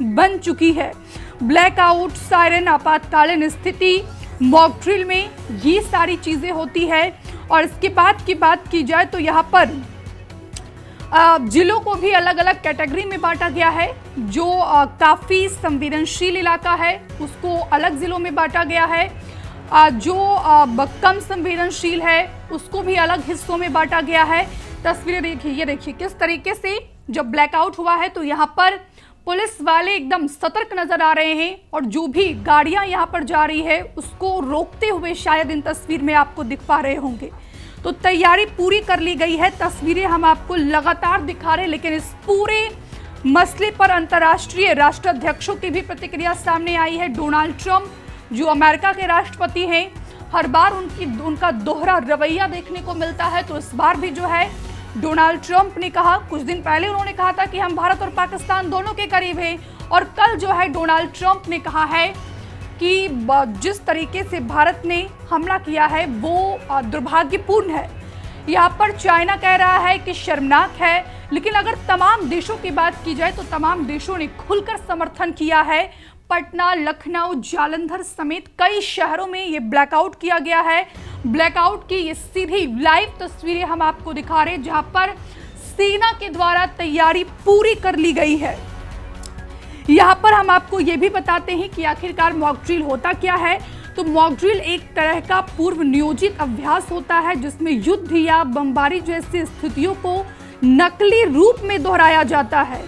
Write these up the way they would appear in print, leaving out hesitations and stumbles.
बन चुकी है। ब्लैकआउट, सायरन, आपातकालीन स्थिति, मॉक ड्रिल में ये सारी चीजें होती है। और इसके बाद की बात की जाए तो यहाँ पर जिलों को भी अलग अलग कैटेगरी में बांटा गया है। जो काफ़ी संवेदनशील इलाका है उसको अलग जिलों में बांटा गया है, जो कम संवेदनशील है उसको भी अलग हिस्सों में बांटा गया है। तस्वीरें देखिए, ये देखिए किस तरीके से जब ब्लैकआउट हुआ है तो यहाँ पर पुलिस वाले एकदम सतर्क नजर आ रहे हैं और जो भी गाड़ियां यहाँ पर जा रही है उसको रोकते हुए शायद इन तस्वीर में आपको दिख पा रहे होंगे। तो तैयारी पूरी कर ली गई है, तस्वीरें हम आपको लगातार दिखा रहे हैं। लेकिन इस पूरे मसले पर अंतर्राष्ट्रीय राष्ट्राध्यक्षों की भी प्रतिक्रिया सामने आई है। डोनाल्ड ट्रंप जो अमेरिका के राष्ट्रपति हैं, हर बार उनका दोहरा रवैया देखने को मिलता है। तो इस बार भी जो है डोनाल्ड ट्रंप ने कहा, कुछ दिन पहले उन्होंने कहा था कि हम भारत और पाकिस्तान दोनों के करीब हैं, और कल जो है डोनाल्ड ट्रंप ने कहा है कि जिस तरीके से भारत ने हमला किया है वो दुर्भाग्यपूर्ण है। यहाँ पर चाइना कह रहा है कि शर्मनाक है, लेकिन अगर तमाम देशों की बात की जाए तो तमाम देशों ने खुलकर समर्थन किया है। पटना, लखनऊ, जालंधर समेत कई शहरों में ये ब्लैकआउट किया गया है। ब्लैकआउट की ये सीधी लाइव तस्वीरें हम आपको दिखा रहे हैं, जहां पर सेना के द्वारा तैयारी पूरी कर ली गई है। यहाँ पर हम आपको ये भी बताते हैं कि आखिरकार मॉक ड्रिल होता क्या है। तो मॉक ड्रिल एक तरह का पूर्व नियोजित अभ्यास होता है जिसमें युद्ध या बमबारी जैसी स्थितियों को नकली रूप में दोहराया जाता है।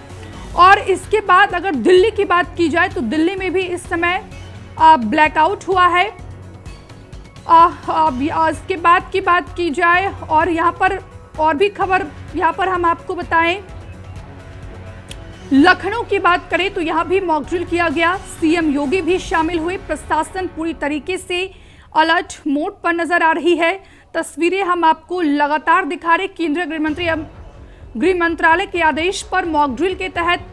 और इसके बाद अगर दिल्ली की बात की जाए तो दिल्ली में भी इस समय ब्लैकआउट हुआ है। इसके बाद की बात की जाए और यहाँ पर और भी खबर यहाँ पर हम आपको बताएं, लखनऊ की बात करें तो यहाँ भी मॉक ड्रिल किया गया। सीएम योगी भी शामिल हुए। प्रशासन पूरी तरीके से अलर्ट मोड पर नजर आ रही है। तस्वीरें हम आपको लगातार दिखा रहे। केंद्रीय गृह मंत्रालय के आदेश पर मॉक ड्रिल के तहत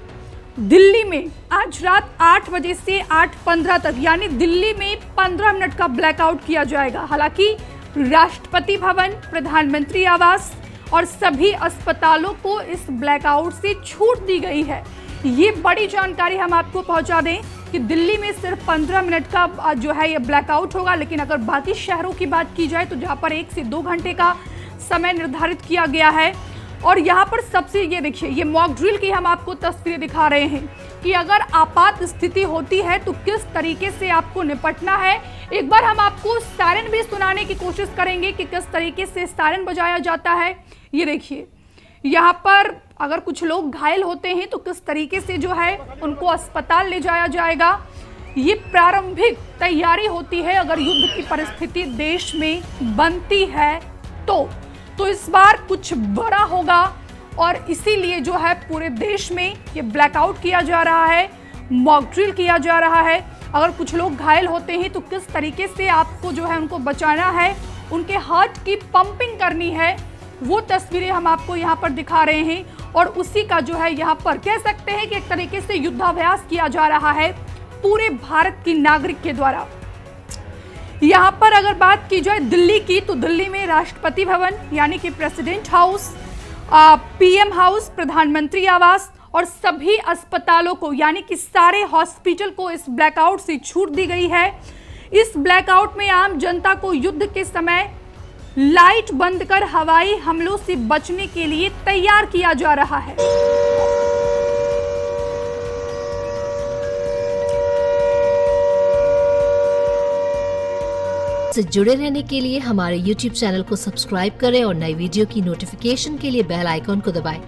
दिल्ली में आज रात 8 बजे से 8:15 तक यानी दिल्ली में 15 मिनट का ब्लैकआउट किया जाएगा। हालांकि राष्ट्रपति भवन, प्रधानमंत्री आवास और सभी अस्पतालों को इस ब्लैकआउट से छूट दी गई है। ये बड़ी जानकारी हम आपको पहुंचा दें कि दिल्ली में सिर्फ 15 मिनट का जो है ये ब्लैकआउट होगा। लेकिन अगर बाकी शहरों की बात की जाए तो जहां पर 1 से 2 घंटे का समय निर्धारित किया गया है। और यहाँ पर सबसे ये देखिए, ये मॉक ड्रिल की हम आपको तस्वीरें दिखा रहे हैं कि अगर आपात स्थिति होती है तो किस तरीके से आपको निपटना है। एक बार हम आपको सायरन भी सुनाने की कोशिश करेंगे कि किस तरीके से सायरन बजाया जाता है। ये देखिए, यहाँ पर अगर कुछ लोग घायल होते हैं तो किस तरीके से जो है उनको अस्पताल ले जाया जाएगा। ये प्रारंभिक तैयारी होती है अगर युद्ध की परिस्थिति देश में बनती है तो इस बार कुछ बड़ा होगा और इसीलिए जो है पूरे देश में ये ब्लैकआउट किया जा रहा है, मॉक ड्रिल किया जा रहा है। अगर कुछ लोग घायल होते हैं तो किस तरीके से आपको जो है उनको बचाना है, उनके हार्ट की पंपिंग करनी है, वो तस्वीरें हम आपको यहाँ पर दिखा रहे हैं। और उसी का जो है यहाँ पर कह सकते हैं कि एक तरीके से युद्धाभ्यास किया जा रहा है पूरे भारत की नागरिक के द्वारा। यहाँ पर अगर बात की जाए दिल्ली की तो दिल्ली में राष्ट्रपति भवन यानी कि प्रेसिडेंट हाउस, पीएम हाउस, प्रधानमंत्री आवास और सभी अस्पतालों को यानी कि सारे हॉस्पिटल को इस ब्लैकआउट से छूट दी गई है। इस ब्लैकआउट में आम जनता को युद्ध के समय लाइट बंद कर हवाई हमलों से बचने के लिए तैयार किया जा रहा है। से जुड़े रहने के लिए हमारे YouTube चैनल को सब्सक्राइब करें और नई वीडियो की नोटिफिकेशन के लिए बेल आइकॉन को दबाएं।